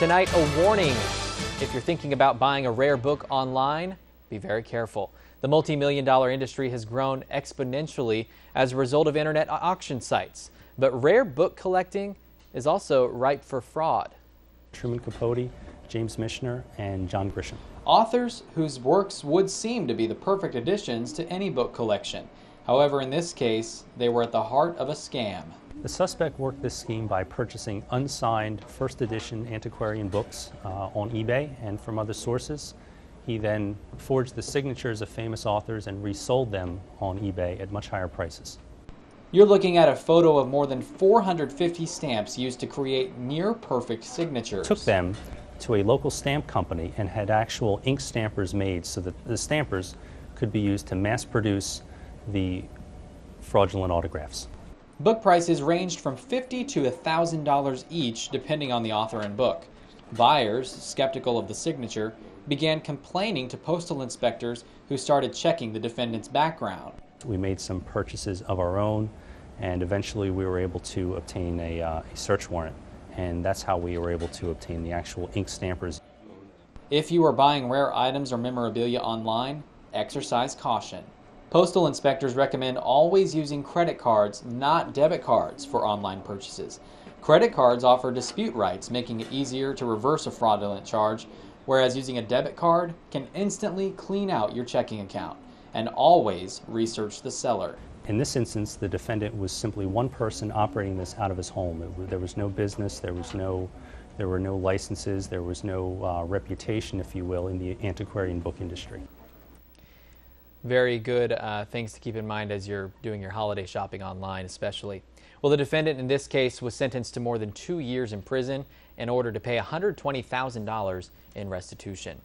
Tonight, a warning. If you're thinking about buying a rare book online, be very careful. The multi-million-dollar industry has grown exponentially as a result of internet auction sites. But rare book collecting is also ripe for fraud. Truman Capote, James Michener, and John Grisham. Authors whose works would seem to be the perfect additions to any book collection. However, in this case, they were at the heart of a scam. The suspect worked this scheme by purchasing unsigned first edition antiquarian books on eBay and from other sources. He then forged the signatures of famous authors and resold them on eBay at much higher prices. You're looking at a photo of more than 450 stamps used to create near-perfect signatures. Took them to a local stamp company and had actual ink stampers made so that the stampers could be used to mass produce the fraudulent autographs. Book prices ranged from $50 to $1,000 each, depending on the author and book. Buyers, skeptical of the signature, began complaining to postal inspectors who started checking the defendant's background. We made some purchases of our own, and eventually we were able to obtain a search warrant, and that's how we were able to obtain the actual ink stampers. If you are buying rare items or memorabilia online, exercise caution. Postal inspectors recommend always using credit cards, not debit cards, for online purchases. Credit cards offer dispute rights, making it easier to reverse a fraudulent charge, whereas using a debit card can instantly clean out your checking account. And always research the seller. In this instance, the defendant was simply one person operating this out of his home. There was no business, there were no licenses, there was no reputation, if you will, in the antiquarian book industry. Very good things to keep in mind as you're doing your holiday shopping online, especially. Well, the defendant in this case was sentenced to more than 2 years in prison in order to pay $120,000 in restitution.